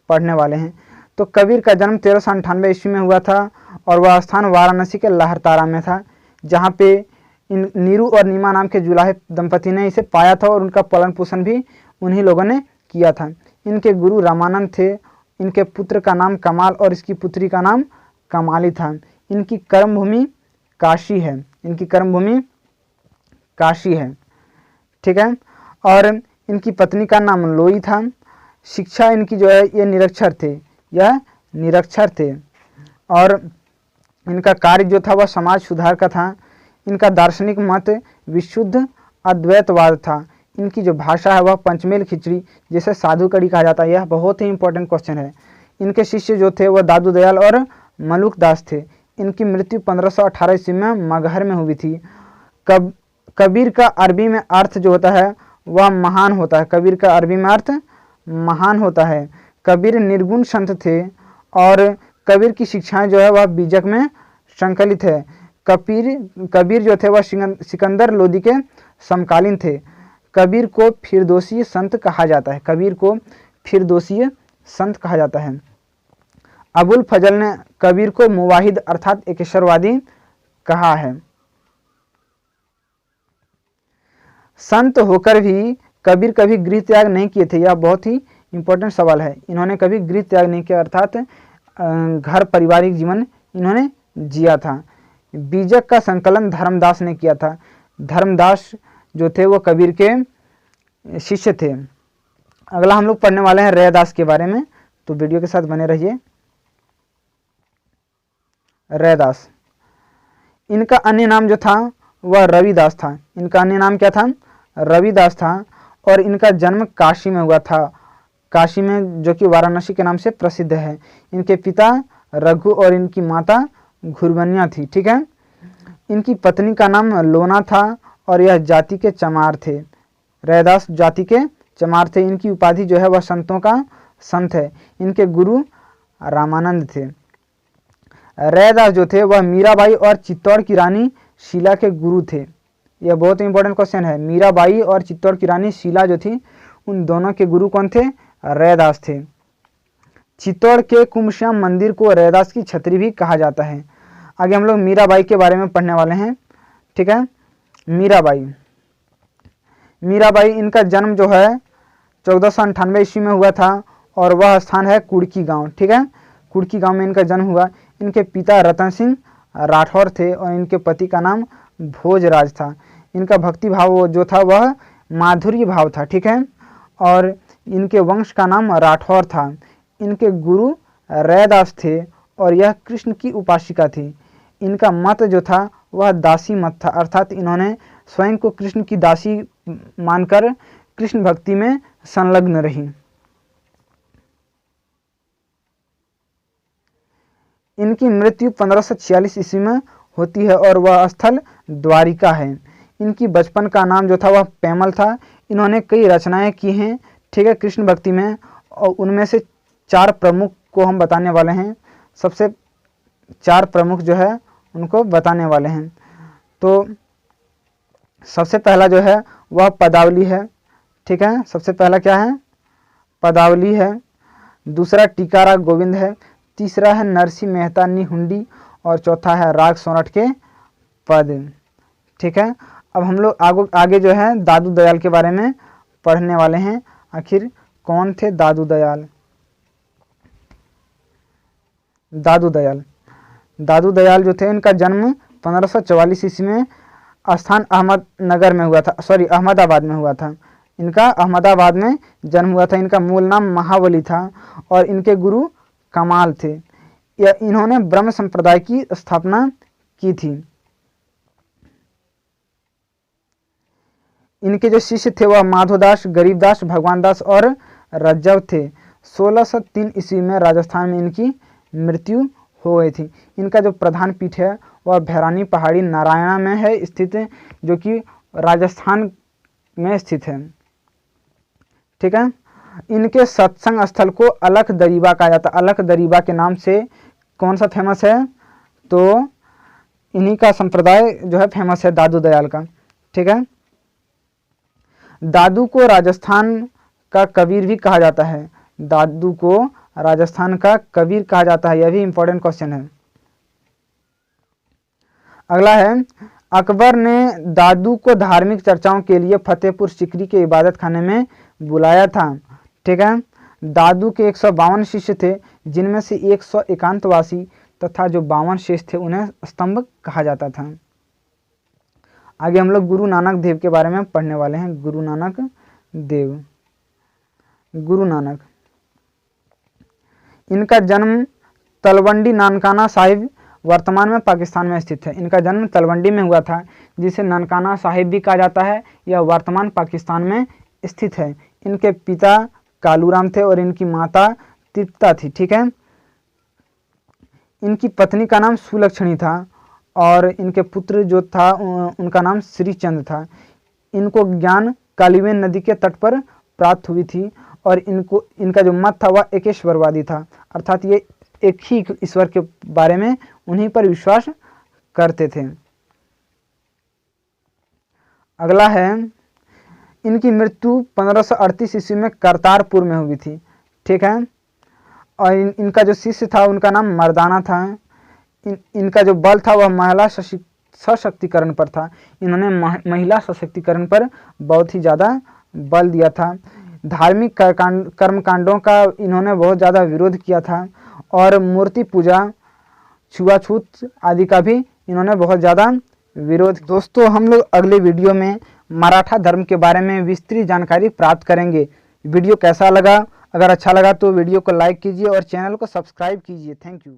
पढ़ने वाले हैं। तो कबीर का जन्म 1398 ईस्वी में हुआ था और वह स्थान वाराणसी के लहरतारा में था, जहाँ पे इन नीरू और नीमा नाम के जुलाहे दंपति ने इसे पाया था और उनका पालन पोषण भी उन्हीं लोगों ने किया था। इनके गुरु रामानंद थे। इनके पुत्र का नाम कमाल और इसकी पुत्री का नाम कमाली था। इनकी कर्मभूमि काशी है। इनकी कर्मभूमि काशी है, ठीक है। और इनकी पत्नी का नाम लोई था। शिक्षा इनकी जो है ये निरक्षर थे, यह निरक्षर थे। और इनका कार्य जो था वह समाज सुधार का था। इनका दार्शनिक मत विशुद्ध अद्वैतवाद था। इनकी जो भाषा है वह पंचमेल खिचड़ी जिसे साधु कड़ी कहा जाता है। यह बहुत ही इंपॉर्टेंट क्वेश्चन है। इनके शिष्य जो थे वह दादू दयाल और मलुक दास थे। इनकी मृत्यु 1518 ईस्वी में मगहर में हुई थी। कबीर का अरबी में अर्थ जो होता है वह महान होता है। कबीर का अरबी में अर्थ महान होता है। कबीर निर्गुण संत थे और कबीर की शिक्षाएं जो है वह बीजक में संकलित है। कबीर जो थे वह सिकंदर लोदी के समकालीन थे। कबीर को फिरदौसी संत कहा जाता है। कबीर को फिरदौसी संत कहा जाता है। अबुल फजल ने कबीर को मुवाहिद अर्थात एकेश्वरवादी कहा है। संत होकर भी कबीर कभी गृह त्याग नहीं किए थे। यह बहुत ही इंपॉर्टेंट सवाल है। इन्होंने कभी गृह त्याग नहीं किया, अर्थात घर पारिवारिक जीवन इन्होंने जिया था। बीजक का संकलन धर्मदास ने किया था। धर्मदास जो थे वो कबीर के शिष्य थे। अगला हम लोग पढ़ने वाले हैं रैदास के बारे में, तो वीडियो के साथ बने रहिए। रैदास, इनका अन्य नाम जो था वह रविदास था। इनका अन्य नाम क्या था? रविदास था। और इनका जन्म काशी में हुआ था, काशी में, जो कि वाराणसी के नाम से प्रसिद्ध है। इनके पिता रघु और इनकी माता घुरबनिया थी, ठीक है। इनकी पत्नी का नाम लोना था और यह जाति के चमार थे। रैदास जाति के चमार थे। इनकी उपाधि जो है वह संतों का संत है। इनके गुरु रामानंद थे। रैदास जो थे वह मीराबाई और चित्तौड़ की रानी शीला के गुरु थे। यह बहुत इंपॉर्टेंट क्वेश्चन है। मीराबाई और चित्तौड़ की रानी शीला जो थी उन दोनों के गुरु कौन थे? रैदास थे। चित्तौड़ के कुमश्याम मंदिर को रैदास की छतरी भी कहा जाता है। आगे हम लोग मीराबाई के बारे में पढ़ने वाले हैं, ठीक है। मीराबाई इनका जन्म जो है 1498 ईस्वी में हुआ था और वह स्थान है कुड़की गांव, ठीक है। कुड़की गांव में इनका जन्म हुआ। इनके पिता रतन सिंह राठौर थे और इनके पति का नाम भोजराज था। इनका भक्ति भाव जो था वह माधुर्य भाव था, ठीक है। और इनके वंश का नाम राठौर था। इनके गुरु रैदास थे और यह कृष्ण की उपासिका थी। इनका मत जो था वह दासी मत था, अर्थात इन्होंने स्वयं को कृष्ण की दासी मानकर कृष्ण भक्ति में संलग्न रही। इनकी मृत्यु 1546 ईस्वी में होती है और वह स्थल द्वारिका है। इनकी बचपन का नाम जो था वह पैमल था। इन्होंने कई रचनाएं की हैं, ठीक है, कृष्ण भक्ति में, और उनमें से 4 प्रमुख को हम बताने वाले हैं। सबसे 4 प्रमुख जो है उनको बताने वाले हैं। तो सबसे पहला जो है वह पदावली है, ठीक है। सबसे पहला क्या है? पदावली है। दूसरा टीकारा गोविंद है। तीसरा है नरसिंह मेहता निहुंडी और चौथा है राग सोनठ के पद, ठीक है। अब हम लोग आगे जो है दादू दयाल के बारे में पढ़ने वाले हैं। आखिर कौन थे दादू दयाल? दादू दयाल जो थे इनका जन्म 1544 ईस्वी में स्थान अहमदाबाद में हुआ था। इनका अहमदाबाद में जन्म हुआ था। इनका मूल नाम महाबली था और इनके गुरु कमाल थे। इन्होंने ब्रह्म संप्रदाय की स्थापना की थी। इनके जो शिष्य थे वह माधोदास, गरीबदास, भगवानदास और रज्जव थे। 1603 ईस्वी में राजस्थान में इनकी मृत्यु हो गई थी। इनका जो प्रधान पीठ है वह भैरानी पहाड़ी नारायणा में है स्थित, जो कि राजस्थान में स्थित है, ठीक है। इनके सत्संग स्थल को अलख दरीबा कहा जाता है। अलख दरीबा के नाम से कौन सा फेमस है? तो इन्हीं का संप्रदाय जो है फेमस है, दादू दयाल का, ठीक है। दादू को राजस्थान का कबीर भी कहा जाता है। दादू को राजस्थान का कबीर कहा जाता है? यह भी इम्पोर्टेंट क्वेश्चन है। अगला है, अकबर ने दादू को धार्मिक चर्चाओं के लिए फतेहपुर सीकरी के इबादत खाने में बुलाया था। ठीक है, दादू के 152 शिष्य थे, जिनमें से 100 एकांतवासी तथा जो 52 शेष थे उन्हें स्तंभ कहा जाता था। आगे हम लोग गुरु नानक देव के बारे में पढ़ने वाले हैं। गुरु नानक देव, गुरु नानक, इनका जन्म तलवंडी नानकाना साहिब वर्तमान में पाकिस्तान में स्थित है। इनका जन्म तलवंडी में हुआ था, जिसे ननकाना साहिब भी कहा जाता है। यह वर्तमान पाकिस्तान में स्थित है। इनके पिता कालूराम थे और इनकी माता तृप्ता थी। ठीक है, इनकी पत्नी का नाम सुलक्षणी था और इनके पुत्र जो था उनका नाम श्रीचंद था। इनको ज्ञान कालीवेन नदी के तट पर प्राप्त हुई थी और इनका जो मत था वह एकेश्वरवादी था, अर्थात ये एक ही ईश्वर के बारे में उन्हीं पर विश्वास करते थे। अगला है, इनकी मृत्यु 1538 ईस्वी में करतारपुर में हुई थी। ठीक है, और इनका जो शिष्य था उनका नाम मर्दाना था। इनका जो बल था वह महिला सशक्तिकरण पर था। इन्होंने महिला सशक्तिकरण पर बहुत ही ज़्यादा बल दिया था। धार्मिक कर्मकांडों का इन्होंने बहुत ज़्यादा विरोध किया था और मूर्ति पूजा, छुआछूत आदि का भी इन्होंने बहुत ज़्यादा विरोध। दोस्तों, हम लोग अगले वीडियो में मराठा धर्म के बारे में विस्तृत जानकारी प्राप्त करेंगे। वीडियो कैसा लगा? अगर अच्छा लगा तो वीडियो को लाइक कीजिए और चैनल को सब्सक्राइब कीजिए। Thank you.